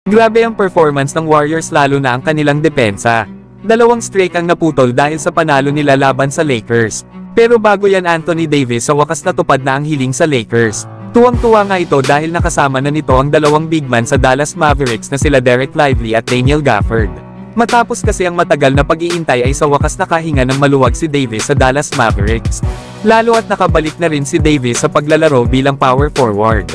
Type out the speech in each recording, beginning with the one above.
Grabe ang performance ng Warriors lalo na ang kanilang depensa. Dalawang streak ang naputol dahil sa panalo nila laban sa Lakers. Pero bago yan Anthony Davis sa wakas natupad na ang hiling sa Lakers. Tuwang-tuwa nga ito dahil nakasama na nito ang dalawang big man sa Dallas Mavericks na sila Derek Lively at Daniel Gafford. Matapos kasi ang matagal na pag-iintay ay sa wakas nakahinga ng maluwag si Davis sa Dallas Mavericks. Lalo at nakabalik na rin si Davis sa paglalaro bilang power forward.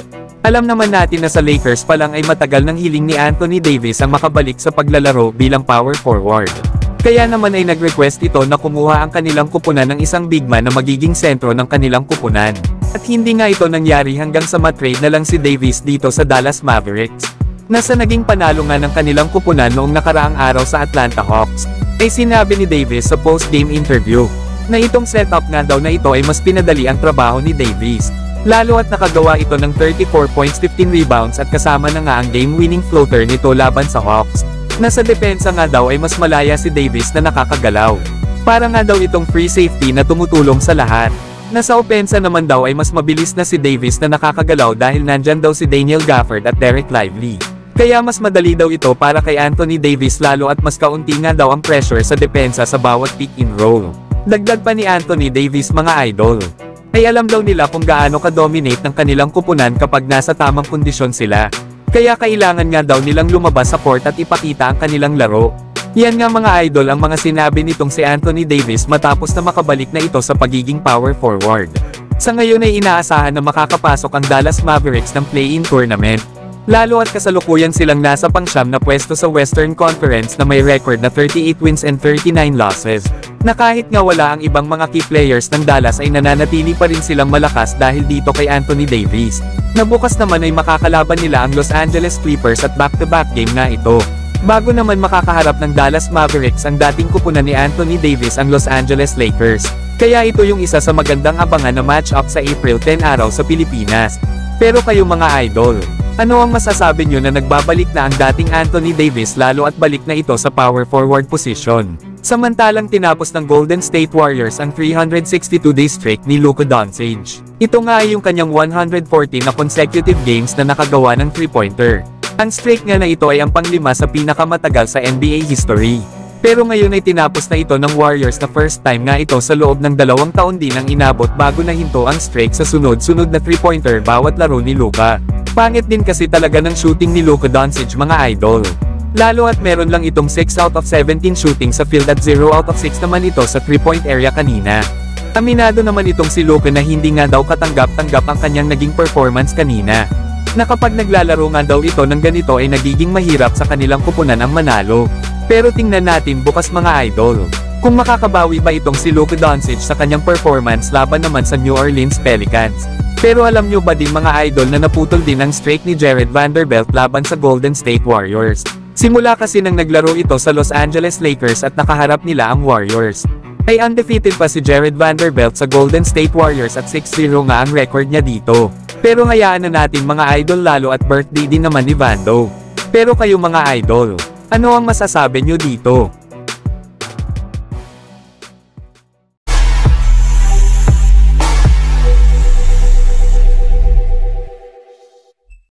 Alam naman natin na sa Lakers pa lang ay matagal ng hiling ni Anthony Davis ang makabalik sa paglalaro bilang power forward. Kaya naman ay nag-request ito na kumuha ang kanilang kupunan ng isang big man na magiging sentro ng kanilang kupunan. At hindi nga ito nangyari hanggang sa matrade na lang si Davis dito sa Dallas Mavericks. Nasa naging panalo nga ng kanilang kupunan noong nakaraang araw sa Atlanta Hawks, ay sinabi ni Davis sa post-game interview, na itong setup nga daw na ito ay mas pinadali ang trabaho ni Davis. Lalo at nakagawa ito ng 34 points 15 rebounds at kasama na nga ang game-winning floater nito laban sa Hawks. Nasa depensa nga daw ay mas malaya si Davis na nakakagalaw. Para nga daw itong free safety na tumutulong sa lahat. Nasa opensa naman daw ay mas mabilis na si Davis na nakakagalaw dahil nandyan daw si Daniel Gafford at Derek Lively. Kaya mas madali daw ito para kay Anthony Davis lalo at mas kaunti nga daw ang pressure sa depensa sa bawat pick and roll. Dagdag pa ni Anthony Davis mga idol. Ay alam daw nila kung gaano ka-dominate ng kanilang kupunan kapag nasa tamang kondisyon sila. Kaya kailangan nga daw nilang lumabas sa court at ipakita ang kanilang laro. Yan nga mga idol ang mga sinabi nitong si Anthony Davis matapos na makabalik na ito sa pagiging power forward. Sa ngayon ay inaasahan na makakapasok ang Dallas Mavericks ng play-in tournament. Lalo at kasalukuyan silang nasa pangsyam na pwesto sa Western Conference na may record na 38 wins and 39 losses. Na kahit nga wala ang ibang mga key players ng Dallas ay nananatili pa rin silang malakas dahil dito kay Anthony Davis. Na bukas naman ay makakalaban nila ang Los Angeles Clippers at back-to-back game nga ito. Bago naman makakaharap ng Dallas Mavericks ang dating kupunan ni Anthony Davis ang Los Angeles Lakers. Kaya ito yung isa sa magandang abangan na match-up sa April 10 araw sa Pilipinas. Pero kayo mga idol, ano ang masasabi nyo na nagbabalik na ang dating Anthony Davis lalo at balik na ito sa power forward position? Samantalang tinapos ng Golden State Warriors ang 362-day streak ni Luka Doncic. Ito nga ay yung kanyang 140 na consecutive games na nakagawa ng 3-pointer. Ang streak nga na ito ay ang pang-5 sa pinakamatagal sa NBA history. Pero ngayon ay tinapos na ito ng Warriors na first time nga ito sa loob ng 2 taon din ang inabot bago nahinto ang streak sa sunod-sunod na 3-pointer bawat laro ni Luka. Pangit din kasi talaga ng shooting ni Luka Doncic mga idol. Lalo at meron lang itong 6 out of 17 shooting sa field at 0 out of 6 naman ito sa 3-point area kanina. Aminado naman itong si Luka na hindi nga daw katanggap-tanggap ang kanyang naging performance kanina. Na kapag naglalaro nga daw ito ng ganito ay nagiging mahirap sa kanilang kupunan ang manalo. Pero tingnan natin bukas mga idol. Kung makakabawi ba itong si Luka Doncic sa kanyang performance laban naman sa New Orleans Pelicans. Pero alam nyo ba din mga idol na naputol din ang streak ni Jared Vanderbilt laban sa Golden State Warriors. Simula kasi nang naglaro ito sa Los Angeles Lakers at nakaharap nila ang Warriors. Ay undefeated pa si Jared Vanderbilt sa Golden State Warriors at 6-0 nga ang record niya dito. Pero hayaan na natin mga idol lalo at birthday din naman ni Vando. Pero kayo mga idol, ano ang masasabi nyo dito?